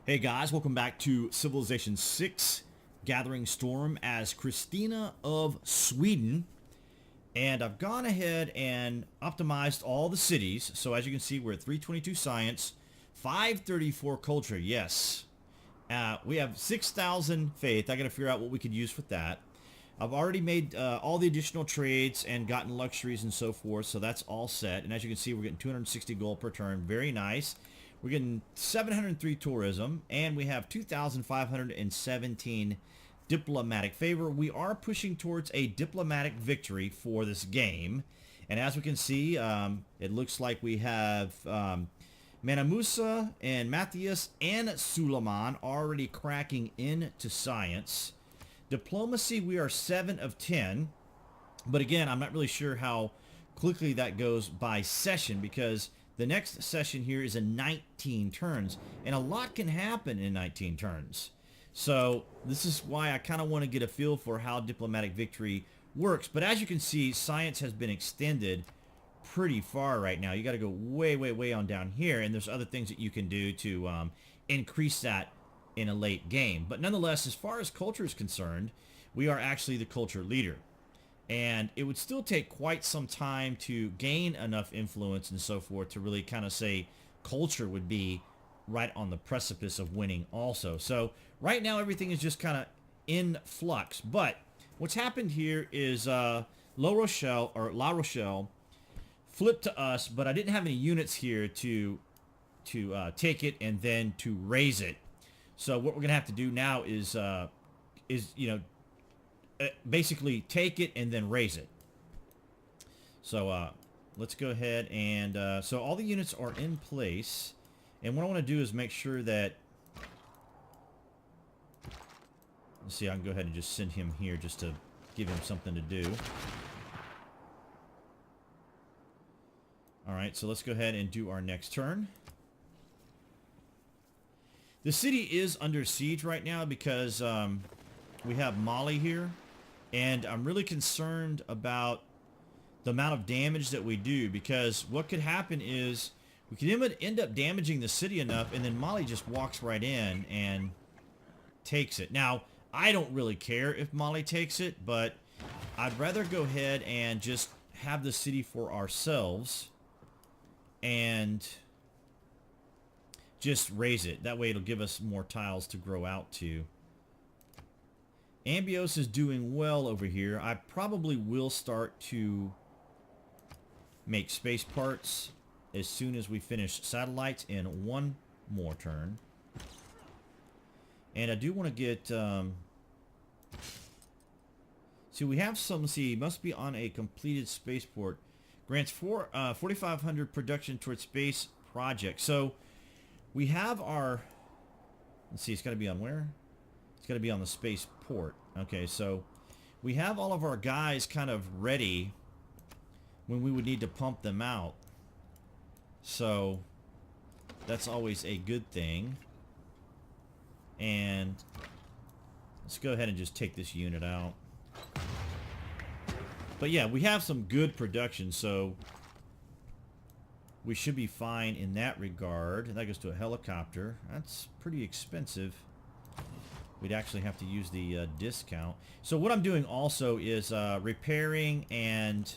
Hey guys, welcome back to Civilization 6 Gathering Storm as Kristina of Sweden. And I've gone ahead and optimized all the cities. So as you can see, we're at 322 science, 534 culture, yes. We have 6,000 faith. I gotta figure out what we could use with that. I've already made all the additional trades and gotten luxuries and so forth, so that's all set. And as you can see, we're getting 260 gold per turn. Very nice. We're getting 703 tourism, and we have 2,517 diplomatic favor. We are pushing towards a diplomatic victory for this game. And as we can see, it looks like we have Manamusa and Matthias and Suleiman already cracking into science. Diplomacy, we are 7 of 10. But again, I'm not really sure how quickly that goes by session, because the next session here is in 19 turns, and a lot can happen in 19 turns. So this is why I kind of want to get a feel for how diplomatic victory works. But as you can see, science has been extended pretty far right now. You got to go way, way, way on down here, and there's other things that you can do to increase that in a late game. But nonetheless, as far as culture is concerned, we are actually the culture leader. And it would still take quite some time to gain enough influence and so forth to really kind of say culture would be right on the precipice of winning also. So right now everything is just kind of in flux. But what's happened here is La Rochelle flipped to us, but I didn't have any units here to take it and then to raise it. So what we're gonna have to do now is basically take it and then raise it. So let's go ahead and so all the units are in place, and what I want to do is make sure that, let's see, I can go ahead and just send him here just to give him something to do. Alright, so let's go ahead and do our next turn. The city is under siege right now because we have Mali here. And I'm really concerned about the amount of damage that we do, because what could happen is we could end up damaging the city enough, and then Mali just walks right in and takes it. Now, I don't really care if Mali takes it, but I'd rather go ahead and just have the city for ourselves and just raise it. That way it'll give us more tiles to grow out to. Ambios is doing well over here. I probably will start to make space parts as soon as we finish satellites in one more turn. And I do want to get... see, we have some... See, must be on a completed spaceport. Grants 4,500 production towards space project. So, we have our... Let's see, it's got to be on where? It's got to be on the space port. Okay, so we have all of our guys kind of ready when we would need to pump them out. So that's always a good thing. And let's go ahead and just take this unit out. But yeah, we have some good production, so we should be fine in that regard. That goes to a helicopter. That's pretty expensive. We'd actually have to use the discount. So what I'm doing also is repairing and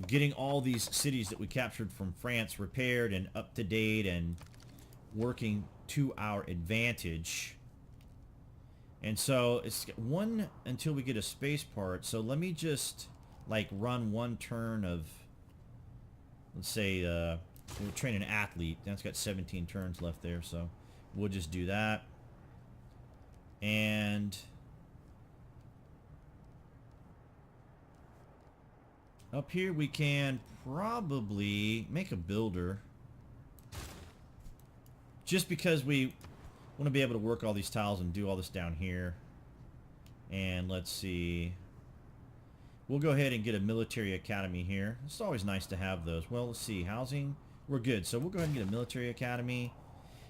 getting all these cities that we captured from France repaired and up to date and working to our advantage. And so it's one until we get a space part. So let me just like run one turn of, let's say we'll train an athlete. That's got 17 turns left there, so we'll just do that. And up here we can probably make a builder, just because we want to be able to work all these tiles and do all this down here. And let's see, we'll go ahead and get a military academy here. It's always nice to have those. Well, let's see, housing, we're good, so we'll go ahead and get a military academy.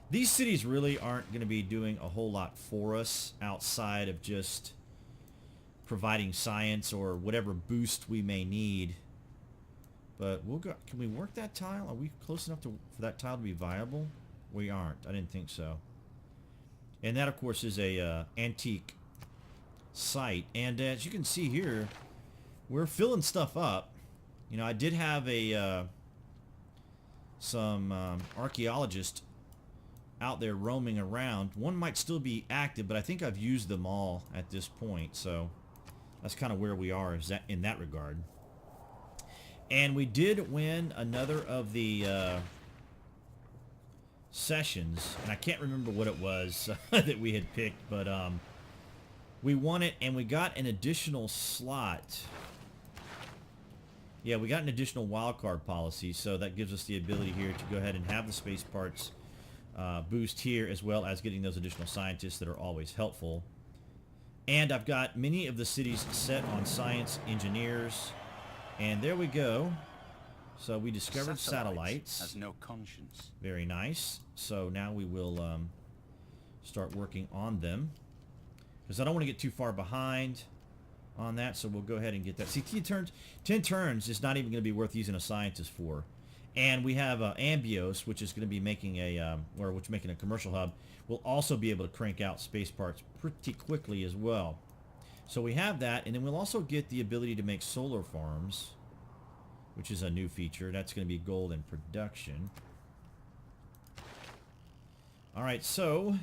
These cities really aren't going to be doing a whole lot for us outside of just providing science or whatever boost we may need. But we'll go. Can we work that tile? Are we close enough for that tile to be viable? we aren't. I didn't think so. And that, of course, is a antique site. And as you can see here, we're filling stuff up. You know, I did have a some archaeologists out there roaming around. One might still be active, but I think I've used them all at this point. So that's kind of where we are in that regard. And we did win another of the sessions, and I can't remember what it was that we had picked, but we won it, and we got an additional slot. Yeah, we got an additional wildcard policy, so that gives us the ability here to go ahead and have the space parts boost here, as well as getting those additional scientists that are always helpful. And I've got many of the cities set on science engineers, and there we go. So we discovered satellites. Has no conscience. Very nice. So now we will start working on them, because I don't want to get too far behind on that. So we'll go ahead and get that. See, 10 turns is not even going to be worth using a scientist for. And we have Ambios, which is going to be making a making a commercial hub. We'll also be able to crank out space parts pretty quickly as well. So we have that, and then we'll also get the ability to make solar farms, which is a new feature. That's going to be gold in production. Alright, so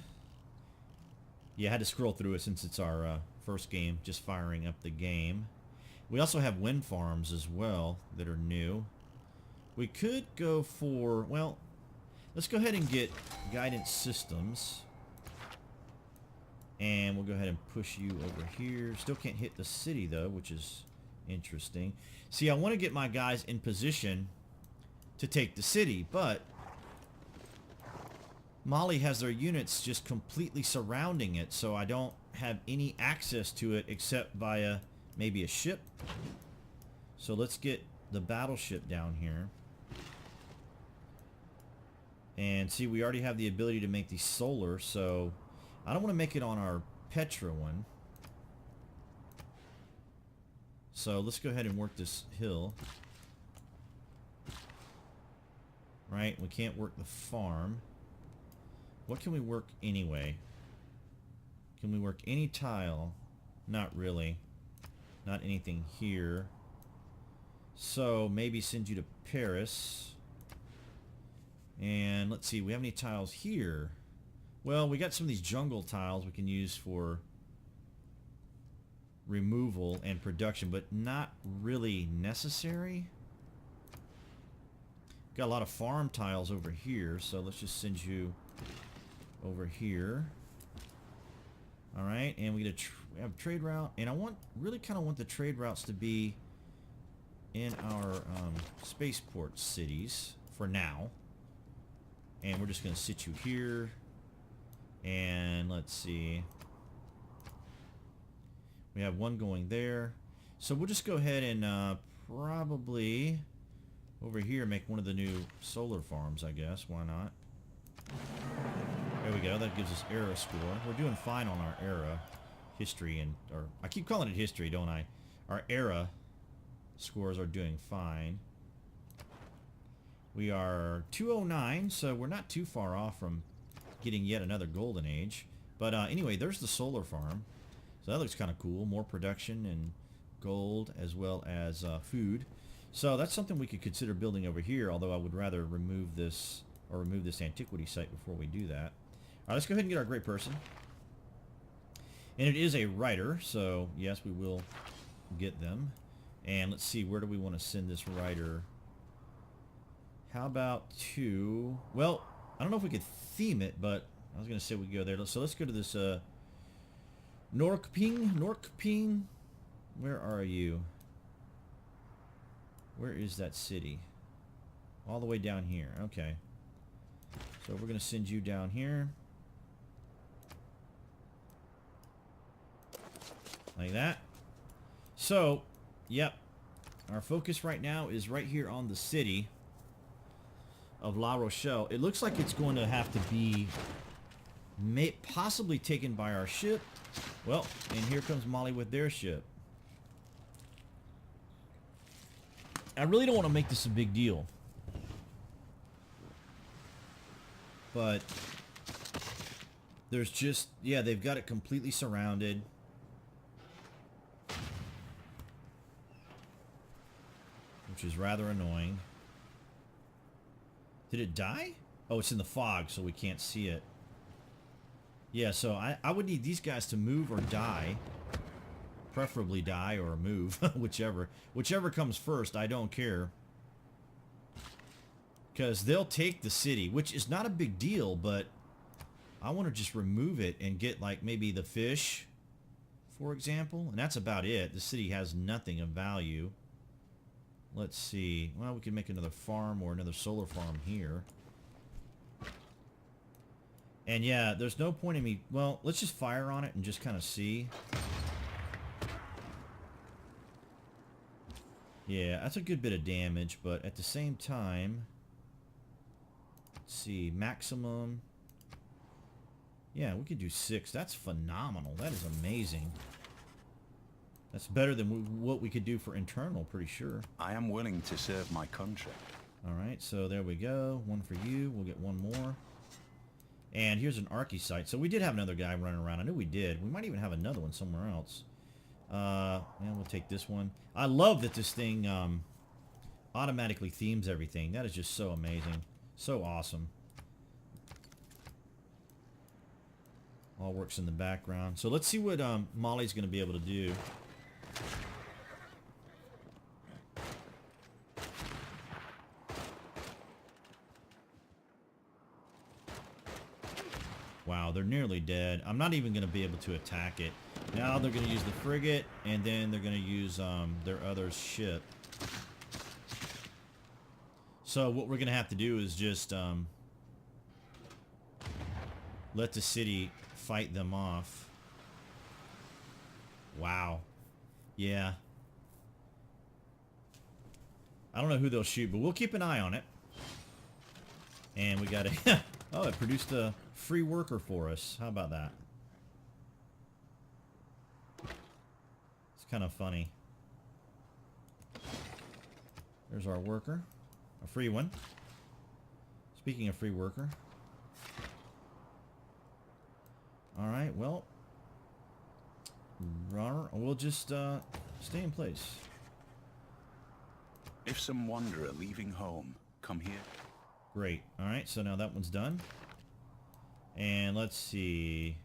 yeah, I had to scroll through it since it's our first game, just firing up the game. We also have wind farms as well that are new. We could go for, well, let's go ahead and get guidance systems. And we'll go ahead and push you over here. Still can't hit the city though, which is interesting. See, I want to get my guys in position to take the city, but Mali has their units just completely surrounding it, so I don't have any access to it except via maybe a ship. So let's get the battleship down here. And see, we already have the ability to make these solar, so I don't want to make it on our Petra one. So let's go ahead and work this hill. Right, we can't work the farm. What can we work anyway? Can we work any tile? Not really. Not anything here. So maybe send you to Paris. And let's see, we have any tiles here? Well, we got some of these jungle tiles we can use for removal and production, but not really necessary. Got a lot of farm tiles over here, so let's just send you over here. All right, and we have a trade route, and I really kind of want the trade routes to be in our spaceport cities for now. And we're just going to sit you here. And let's see. We have one going there. So we'll just go ahead and probably over here make one of the new solar farms, I guess. Why not? There we go. That gives us era score. We're doing fine on our era history, or I keep calling it history, don't I? Our era scores are doing fine. We are 209, so we're not too far off from getting yet another golden age. But anyway, there's the solar farm. So that looks kind of cool. More production and gold as well as food. So that's something we could consider building over here, although I would rather remove this antiquity site before we do that. All right, let's go ahead and get our great person. And it is a writer, so yes, we will get them. And let's see, where do we want to send this writer? How about to... Well, I don't know if we could theme it, but I was going to say we go there. So let's go to this Norrköping. Where are you? Where is that city? All the way down here. Okay. So we're going to send you down here. Like that. So, yep. Our focus right now is right here on the city of La Rochelle. It looks like it's going to have to be possibly taken by our ship. Well, and here comes Mali with their ship. I really don't want to make this a big deal. But there's just, yeah, they've got it completely surrounded. Which is rather annoying. Did it die? Oh, it's in the fog, so we can't see it. Yeah, so I would need these guys to move or die. Preferably die or move, whichever. Whichever comes first, I don't care. Because they'll take the city, which is not a big deal, but I want to just remove it and get, like, maybe the fish, for example. And that's about it. The city has nothing of value. Let's see. Well, we can make another farm or another solar farm here. And yeah, there's no point in me... Well, let's just fire on it and just kind of see. Yeah, that's a good bit of damage, but at the same time... Let's see, maximum... Yeah, we could do 6. That's phenomenal. That is amazing. That's better than what we could do for internal, pretty sure. I am willing to serve my country. Alright, so there we go. One for you. We'll get one more. And here's an Archy site. So we did have another guy running around. I knew we did. We might even have another one somewhere else. Yeah, we'll take this one. I love that this thing automatically themes everything. That is just so amazing. So awesome. All works in the background. So let's see what Molly's going to be able to do. Wow, they're nearly dead. I'm not even going to be able to attack it. Now they're going to use the frigate, and then they're going to use their other ship. So what we're going to have to do is just let the city fight them off. Wow. Yeah. I don't know who they'll shoot, but we'll keep an eye on it. And we got a... Oh, it produced a free worker for us. How about that? It's kind of funny. There's our worker. A free one. Speaking of free worker. Alright, well. We'll just stay in place. If some wanderer leaving home, come here. Great. Alright, so now that one's done. And let's see.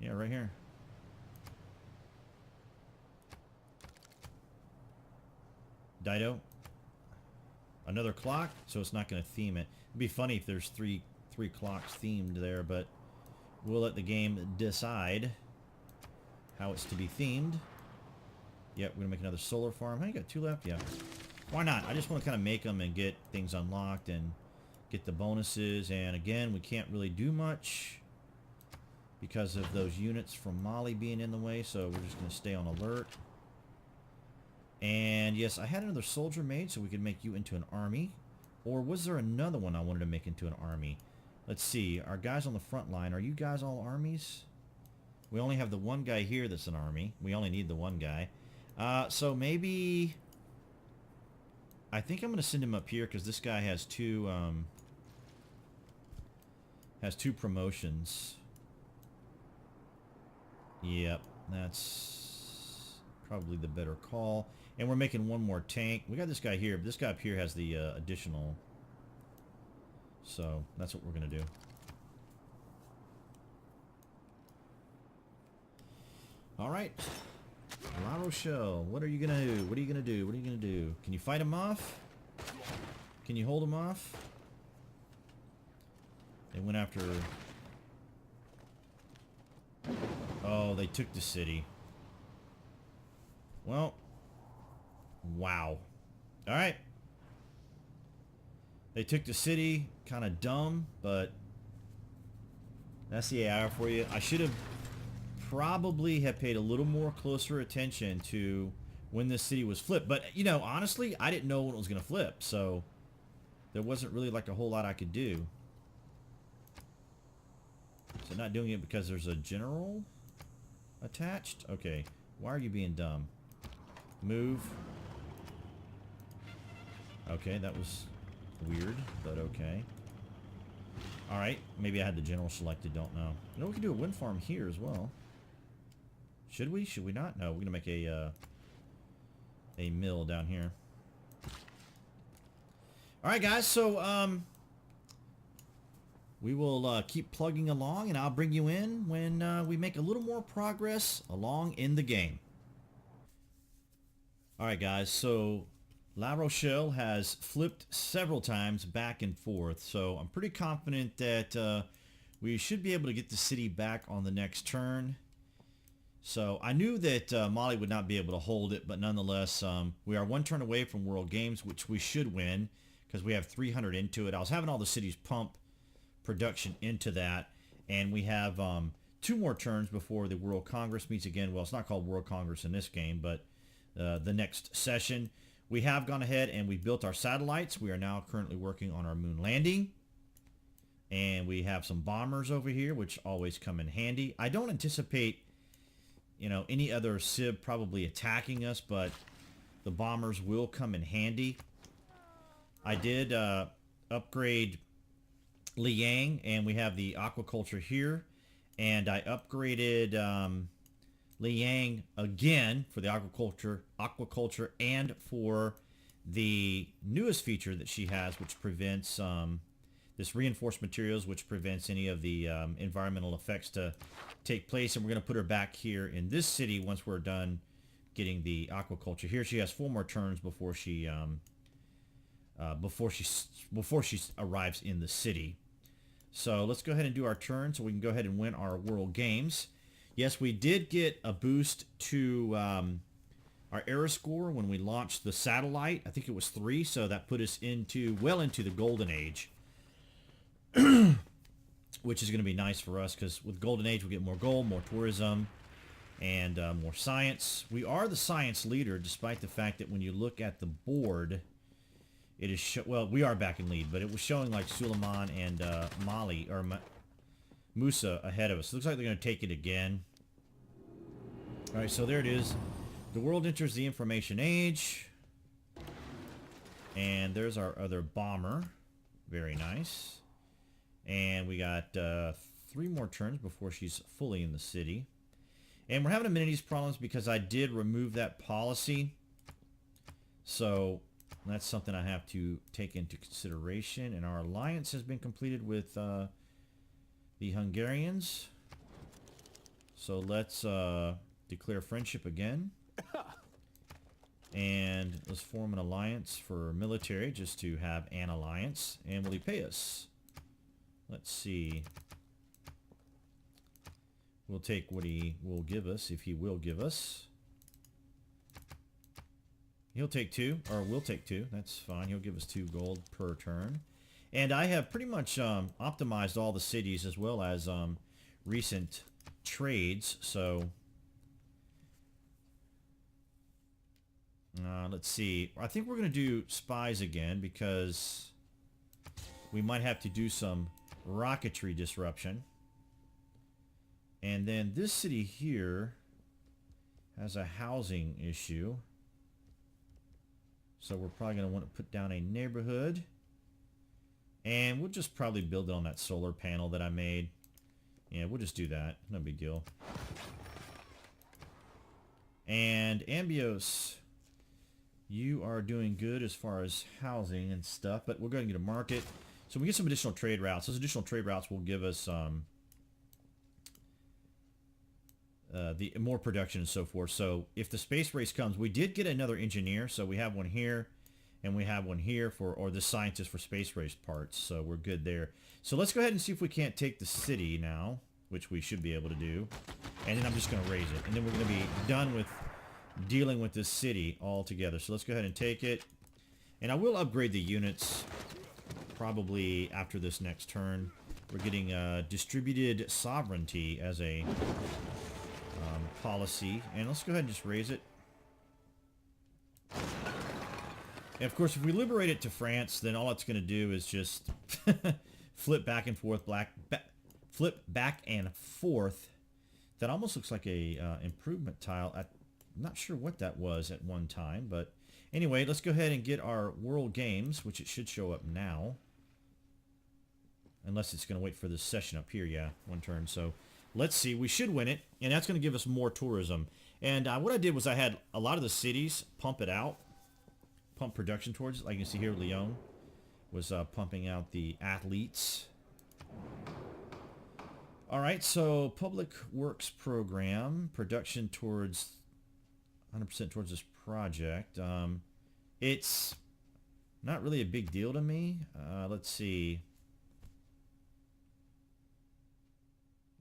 Yeah, right here. Dido. Another clock, so it's not going to theme it. It'd be funny if there's three clocks themed there, but we'll let the game decide how it's to be themed. Yep, we're going to make another solar farm. Hey, you got 2 left? Yeah. Why not? I just want to kind of make them and get things unlocked and get the bonuses. And again, we can't really do much because of those units from Molly being in the way, so we're just going to stay on alert. And yes, I had another soldier made so we could make you into an army. Or was there another one I wanted to make into an army? Let's see. Our guys on the front line, are you guys all armies? We only have the one guy here that's an army. We only need the one guy. So maybe... I think I'm going to send him up here because this guy has two promotions. Yep, that's probably the better call. And we're making one more tank. We got this guy here, but this guy up here has the additional. So that's what we're going to do. All right. La Rochelle, what are you going to do? What are you going to do? What are you going to do? Can you fight him off? Can you hold him off? They went after... Oh, they took the city. Well. Wow. Alright. They took the city. Kind of dumb, but... That's the AI for you. I should have probably have paid a little more closer attention to when this city was flipped. But, you know, honestly, I didn't know when it was going to flip. So, there wasn't really like a whole lot I could do. So not doing it because there's a general attached? Okay. Why are you being dumb? Move. Okay, that was weird, but okay. Alright, maybe I had the general selected, don't know. You know, we can do a wind farm here as well. Should we? Should we not? No, we're going to make a mill down here. Alright guys, so we will keep plugging along, and I'll bring you in when we make a little more progress along in the game. Alright guys, so La Rochelle has flipped several times back and forth, so I'm pretty confident that we should be able to get the city back on the next turn. So I knew that Mali would not be able to hold it, but nonetheless, we are one turn away from World Games, which we should win because we have 300 into it. I was having all the cities pump production into that, and we have 2 more turns before the World Congress meets again. Well, it's not called World Congress in this game, but the next session. We have gone ahead and we built our satellites. We are now currently working on our moon landing. And we have some bombers over here, which always come in handy. I don't anticipate, you know, any other civ probably attacking us, but the bombers will come in handy. I did upgrade Liang, and we have the aquaculture here. And I upgraded Liang again for the aquaculture and for the newest feature that she has, which prevents this reinforced materials, which prevents any of the environmental effects to take place. And we're going to put her back here in this city once we're done getting the aquaculture here. She has 4 more turns before she arrives in the city. So let's go ahead and do our turn so we can go ahead and win our World Games. Yes, we did get a boost to our era score when we launched the satellite. I think it was 3, so that put us well into the golden age, which is going to be nice for us because with golden age we get more gold, more tourism, and more science. We are the science leader, despite the fact that when you look at the board, it is well, we are back in lead, but it was showing like Suleiman and Mali or Musa ahead of us. Looks like they're going to take it again. All right, so there it is. The world enters the information age. And there's our other bomber. Very nice. And we got 3 more turns before she's fully in the city. And we're having amenities problems because I did remove that policy. So that's something I have to take into consideration. And our alliance has been completed with the Hungarians. So let's declare friendship again. And let's form an alliance for military, just to have an alliance. And will he pay us? Let's see. We'll take what he will give us, if he will give us. He'll take 2, or we'll take 2. That's fine. He'll give us 2 gold per turn. And I have pretty much optimized all the cities as well as recent trades. So let's see. I think we're going to do spies again because we might have to do some rocketry disruption. And then this city here has a housing issue. So we're probably going to want to put down a neighborhood. And we'll just probably build it on that solar panel that I made. Yeah, we'll just do that. No big deal. And Ambios, you are doing good as far as housing and stuff, but we're going to get a market. So we get some additional trade routes. Those additional trade routes will give us the more production and so forth. So if the space race comes, we did get another engineer. So we have one here. And we have one here for, or the scientist for space race parts. So we're good there. So let's go ahead and see if we can't take the city now, which we should be able to do. And then I'm just going to raise it. And then we're going to be done with dealing with this city altogether. So let's go ahead and take it. And I will upgrade the units probably after this next turn. We're getting distributed sovereignty as a policy. And let's go ahead and just raise it. And of course, if we liberate it to France, then all it's going to do is just flip back and forth, flip back and forth. That almost looks like a improvement tile. I'm not sure what that was at one time, but anyway, let's go ahead and get our World Games, which it should show up now. Unless it's going to wait for this session up here. Yeah, one turn. So let's see. We should win it. And that's going to give us more tourism. And what I did was I had a lot of the cities pump it out. Pump production towards it. Like you can see here, Lyon was pumping out the athletes. All right, so public works program, production towards 100% towards this project. It's not really a big deal to me. Let's see.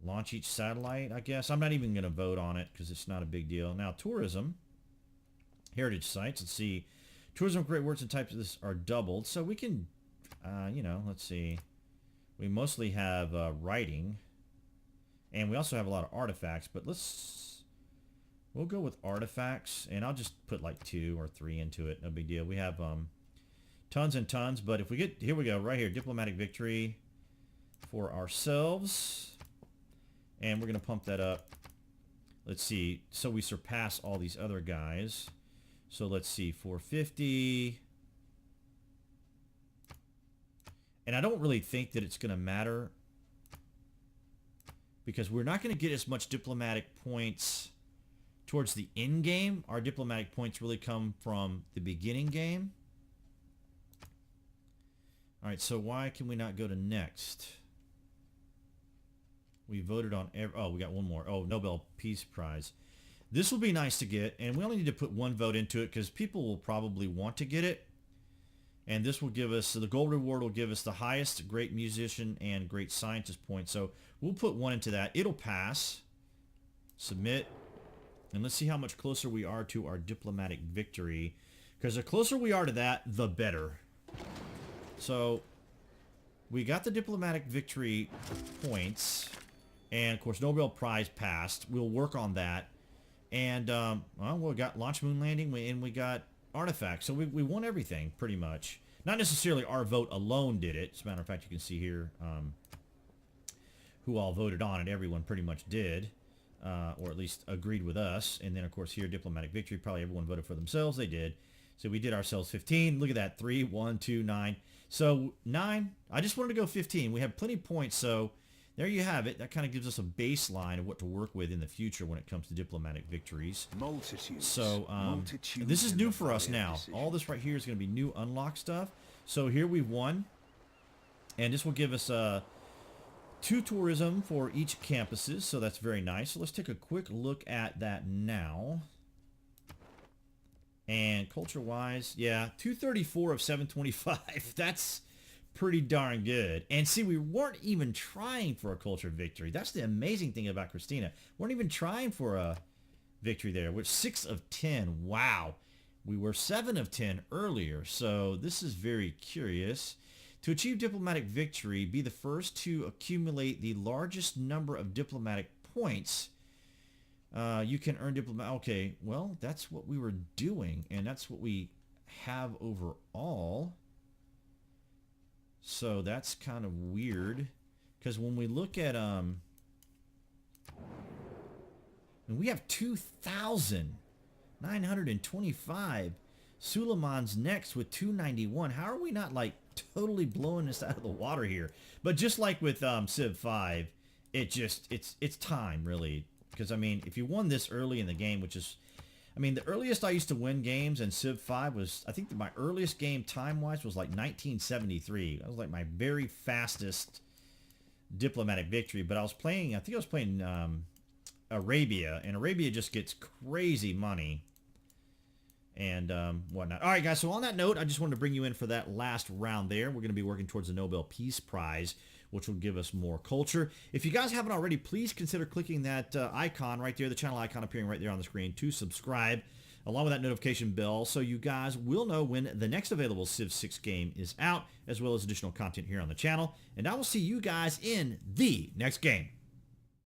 Launch each satellite, I guess. I'm not even going to vote on it because it's not a big deal. Now, tourism, heritage sites. Let's see. Tourism, great works and types of this are doubled. So we can, you know, let's see. We mostly have writing. And we also have a lot of artifacts. But we'll go with artifacts. And I'll just put like 2 or 3 into it. No big deal. We have tons and tons. But if we get, here we go, right here. Diplomatic victory for ourselves. And we're going to pump that up. Let's see. So we surpass all these other guys. So let's see. 450. And I don't really think that it's going to matter. Because we're not going to get as much diplomatic points towards the end game. Our diplomatic points really come from the beginning game. All right. So why can we not go to next? We voted on oh, we got one more. Oh, Nobel Peace Prize. This will be nice to get, and we only need to put 1 vote into it because people will probably want to get it. And this will give us, so the gold reward will give us the highest great musician and great scientist point. So we'll put 1 into that. It'll pass. Submit. And let's see how much closer we are to our diplomatic victory. Because the closer we are to that, the better. So we got the diplomatic victory points. And, of course, Nobel Prize passed. We'll work on that. And, well, we got launch moon landing, and we got artifacts. So we won everything, pretty much. Not necessarily our vote alone did it. As a matter of fact, you can see here who all voted on it. Everyone pretty much did, or at least agreed with us. And then, of course, here, diplomatic victory. Probably everyone voted for themselves. They did. So we did ourselves 15. Look at that. 3, 1, 2, 9. So 9. I just wanted to go 15. We have plenty of points, so there you have it. That kind of gives us a baseline of what to work with in the future when it comes to diplomatic victories. Multitudes. So this is new for us now. All this right here is going to be new unlock stuff. So here we've won. And this will give us 2 tourism for each campuses. So that's very nice. So let's take a quick look at that now. And culture-wise, yeah, 234 of 725. That's pretty darn good. And see, we weren't even trying for a culture victory. That's the amazing thing about Kristina. We weren't even trying for a victory there. We're 6 of 10. Wow. We were 7 of 10 earlier. So this is very curious. To achieve diplomatic victory, be the first to accumulate the largest number of diplomatic points. You can earn diplomatic. Okay, well, that's what we were doing. And that's what we have overall. So that's kind of weird, because when we look at and we have 2,925. Suleiman's next with 291. How are we not like totally blowing this out of the water here? But just like with Civ 5, it's time really, because I mean, if you won this early in the game, which is, I mean, the earliest I used to win games in Civ 5 was, I think my earliest game time-wise was like 1973. That was like my very fastest diplomatic victory. But I was playing, I think I was playing Arabia, and Arabia just gets crazy money and whatnot. All right, guys, so on that note, I just wanted to bring you in for that last round there. We're going to be working towards the Nobel Peace Prize, which will give us more culture. If you guys haven't already, please consider clicking that icon right there, the channel icon appearing right there on the screen, to subscribe, along with that notification bell, so you guys will know when the next available Civ 6 game is out, as well as additional content here on the channel. And I will see you guys in the next game.